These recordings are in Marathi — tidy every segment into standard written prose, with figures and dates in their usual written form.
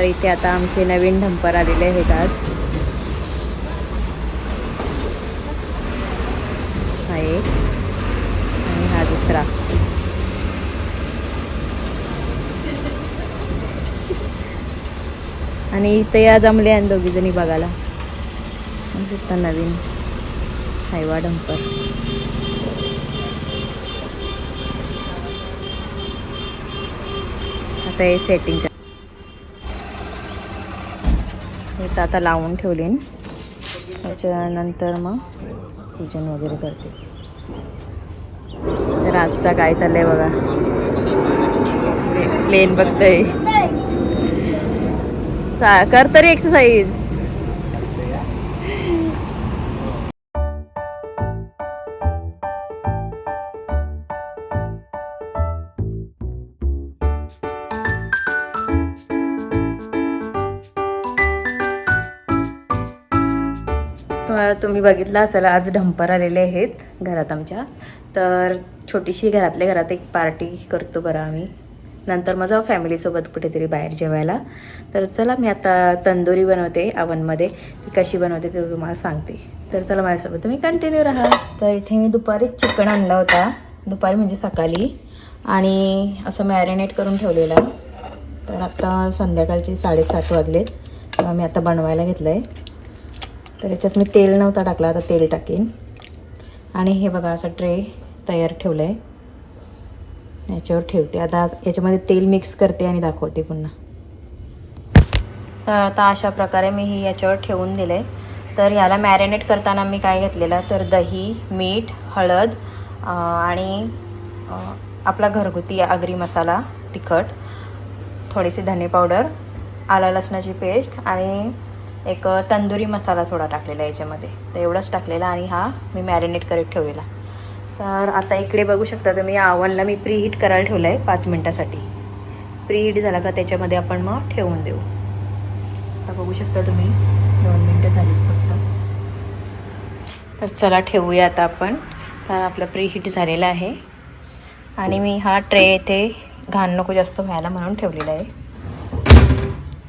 तर इथे आता आमचे नवीन ढंपर आलेले आहेत आज. हा एक आणि हा दुसरा. आणि इथे या जमले आणि दोघी जणी बघायला. आता नवीन हायवा ढंपर. आता हे सेटिंग हे आता लावून ठेवले. त्याच्यानंतर मग पूजन वगैरे करते. तर आजचा काय चाललंय बघा. प्लेन बघतोय. कर तरी एक्सरसाइज. तुम्ही बघितलं असेल आज ढंपर आलेले आहेत घरात आमच्या. तर छोटीशी घरातल्या घरात एक पार्टी करतो बरं आम्ही. नंतर मग जाऊ फॅमिलीसोबत कुठेतरी बाहेर जेवायला. तर चला मी आता तंदुरी बनवते अवनमध्ये. ती कशी बनवते ते तुम्हाला सांगते. तर चला माझ्यासोबत तुम्ही कंटिन्यू राहा. तर इथे मी दुपारी चिकन आणला होता. दुपारी म्हणजे सकाळी. आणि असं मॅरिनेट करून ठेवलेला. तर आता संध्याकाळचे 7:30 वाजलेत. तेव्हा मी आता बनवायला घेतलं आहे. तर याच्यात मी तेल नव्हता टाकला. आता तेल टाकेन. आणि हे बघा असं ट्रे तयार ठेवलं आहे. याच्यावर ठेवते. आता याच्यामध्ये तेल मिक्स करते आणि दाखवते पुन्हा. तर आता अशा प्रकारे मी ही याच्यावर ठेवून दिलं आहे. तर याला मॅरिनेट करताना मी काय घेतलेलं तर दही, मीठ, हळद आणि आपला घरगुती आगरी मसाला, तिखट, थोडीशी धने पावडर, आला लसणाची पेस्ट आणि एक तंदुरी मसाला थोडा टाकलेला याच्यामध्ये. तर एवढंच टाकलेला आणि हा मी मॅरिनेट करत ठेवलेला. तर आता इकडे बघू शकता तुम्ही आवनला मी प्रीहीट करायला ठेवलं आहे 5 मिनटासाठी. प्रीहीट झाला का त्याच्यामध्ये आपण मग ठेवून देऊ. आता बघू शकता तुम्ही 2 मिनटं झाली फक्त. तर चला ठेवूया आता आपण. तर आपलं प्रीहीट झालेलं आहे. आणि मी हा ट्रे इथे घाण नको जास्त व्हायला म्हणून ठेवलेला आहे.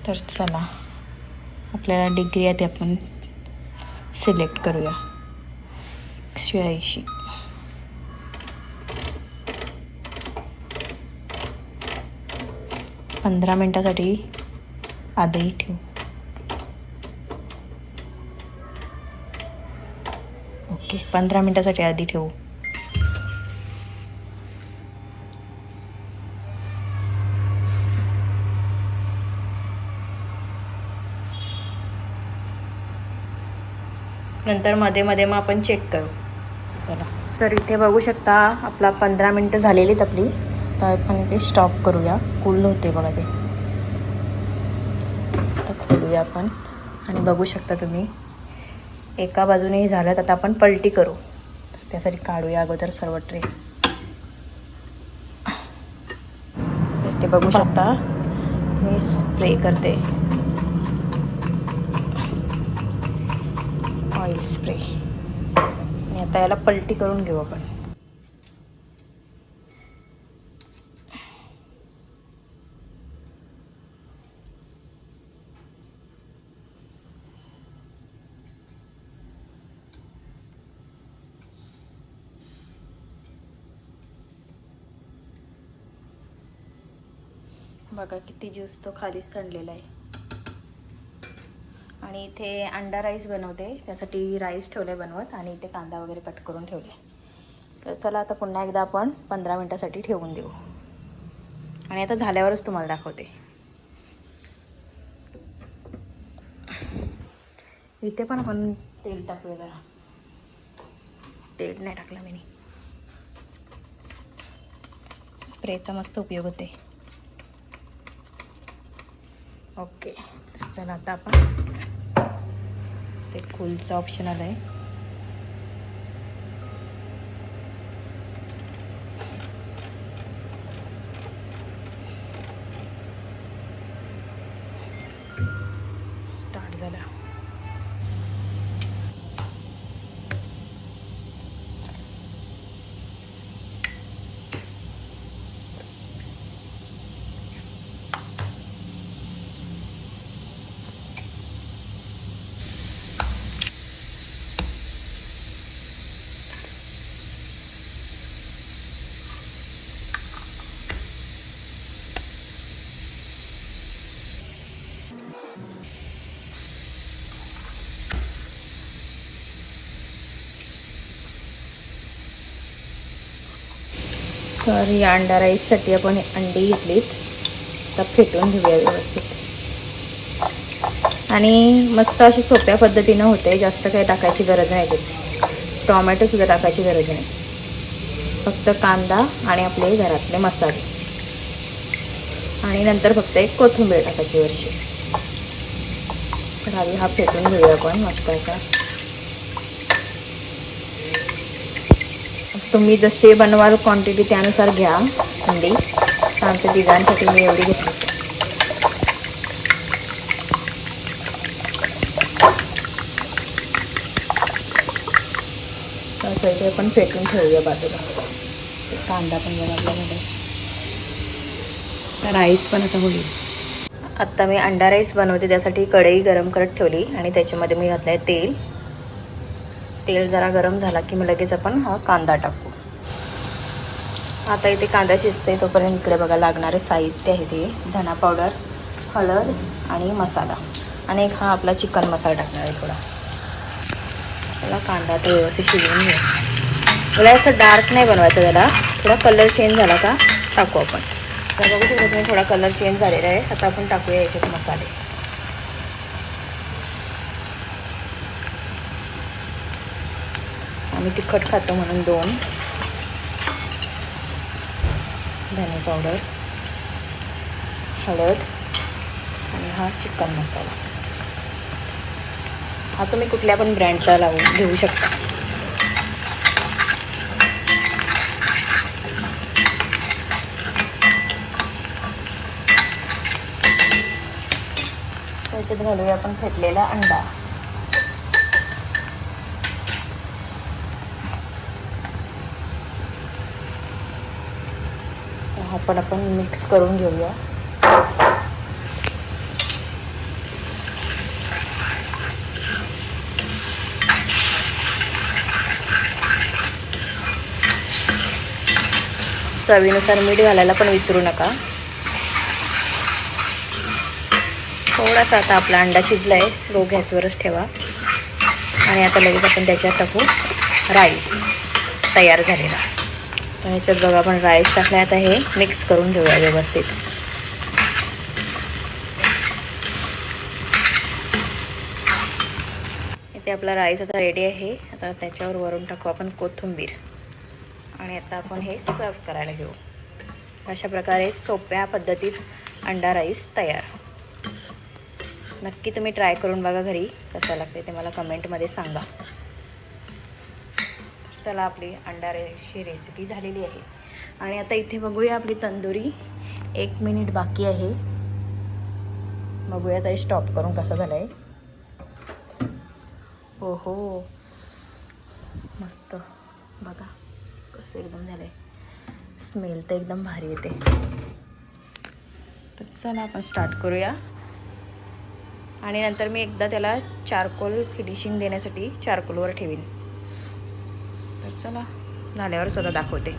तर चला आपल्याला डिग्री आहे ते आपण सिलेक्ट करूया. 180. पंधरा मिनटासाठी आधी ठेवू. ओके 15 मिनटासाठी आधी ठेवू. नंतर मध्ये मध्ये मग आपण चेक करू. चला तर इथे बघू शकता आपला 15 मिनटं झालेलीत आपली. तर आपण इथे स्टॉप करूया. कूल होते बघा ते. तर खोलूया आपण आणि बघू शकता तुम्ही एका बाजूने झालं. आता आपण पलटी करू. त्यासाठी काढूया अगोदर सर्व ट्रे. ते बघू शकता मी स्प्रे करते ऑइल स्प्रे. आणि आता याला पलटी करून घेऊ आपण. बघा किती ज्यूस तो खालीच सांडलेला आहे. आणि इथे अंडा राईस बनवते. त्यासाठी राईस ठेवले बनवत आणि इथे कांदा वगैरे कट करून ठेवले. तर चला आता पुन्हा एकदा आपण 15 मिनटासाठी ठेवून देऊ. आणि आता झाल्यावरच तुम्हाला दाखवते. इथे पण आपण तेल टाकूया जरा. तेल नाही टाकलं मी. स्प्रेचा मस्त उपयोग होते. ओके चला आता आपण ते कूलचा ऑप्शन आला आहे. स्टार्ट झाला. तर या अंडा राईससाठी आपण अंडी घेतलीत, तर फेटून घेऊया व्यवस्थित. आणि मस्त अशी सोप्या पद्धतीनं होते, जास्त काही टाकायची गरज नाही त्यात. टॉमॅटोसुद्धा टाकायची गरज नाही, फक्त कांदा आणि आपले घरातले मसाले आणि नंतर फक्त एक कोथिंबीर टाकायची वरची. तर आधी हा फेटून घेऊया आपण मस्त असा. तुम्ही जसे बनवाल क्वांटिटी त्यानुसार घ्या अंडी. आमच्या तिघांसाठी मी एवढी घेतली. तर इथे आपण फेटून ठेवूया बाजूला. कांदा पण बघा आपल्यामध्ये. राईस पण आता होईल. आत्ता मी अंडा राईस बनवते, त्यासाठी कढई गरम करत ठेवली आणि त्याच्यामध्ये मी घातलं आहे तेल. तेल जरा गरम झाला की मग लगेच आपण हा कांदा टाकू. आता इथे कांदा शिजते तोपर्यंत इकडे बघा लागणारे साहित्य आहे ते धना पावडर, हळद आणि मसाला, आणि एक हा आपला चिकन मसाला टाकणार आहे थोडा. चला कांदा तो व्यवस्थित शिजवून घेऊ. मला असं डार्क नाही बनवायचं, त्याला थोडा कलर चेंज झाला का टाकू आपण. तर बघू शकतो तुम्ही थोडा कलर चेंज झालेला आहे. आता आपण टाकूया याच्यात मसाले. आम्ही तिखट खातो म्हणून 2 धने पावडर, हळद आणि हा चिकन मसाला. हा तुम्ही कुठल्या पण ब्रँडचा लावून घेऊ शकता. त्याच्यात घालूया आपण फेटलेला अंडा. हा पण आपण मिक्स करून घेऊया. चवीनुसार मीठ घालायला पण विसरू नका. थोडासा आता आपला अंडा शिजला आहे, स्लो गॅसवरच ठेवा. आणि आता लगेच आपण त्याच्यात टाकू राईस तयार झालेला. तर ह्याच्यात बघा आपण राईस टाकला. आता हे मिक्स करून घेऊया व्यवस्थित. इथे आपला राईस आता रेडी आहे. आता त्याच्यावर वरून टाकू आपण कोथिंबीर आणि आता आपण हे सर्व करायला घेऊ. अशा प्रकारे सोप्या पद्धतीत अंडा राईस तयार. नक्की तुम्ही ट्राय करून बघा घरी, कसं लागते ते मला कमेंटमध्ये सांगा. चला आपली अंडा राईसची रेसिपी झालेली आहे. आणि आता इथे बघूया आपली तंदुरी. 1 मिनिट बाकी आहे. बघूया तरी स्टॉप करून कसा झाला आहे. ओहो मस्त बघा कसं एकदम झालं आहे. स्मेल तर एकदम भारी येते. तर चला आपण स्टार्ट करूया. आणि नंतर मी एकदा त्याला चारकोल फिनिशिंग देण्यासाठी चारकोलवर ठेवीन. तर चला झाल्यावर सुद्धा दाखवते.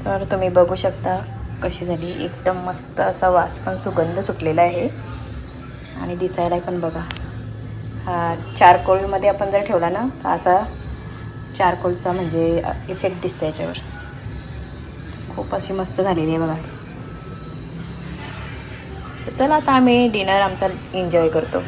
तर तुम्ही बघू शकता कशी झाली. एकदम मस्त असा वास पण सुगंध सुटलेला आहे. आणि दिसायला पण बघा, हा चारकोलमध्ये आपण जर ठेवला ना तर असा चारकोलचा म्हणजे इफेक्ट दिसतो याच्यावर. खूप अशी मस्त झालेली आहे बघा. तर चला आता आम्ही डिनर आमचा एन्जॉय करतो.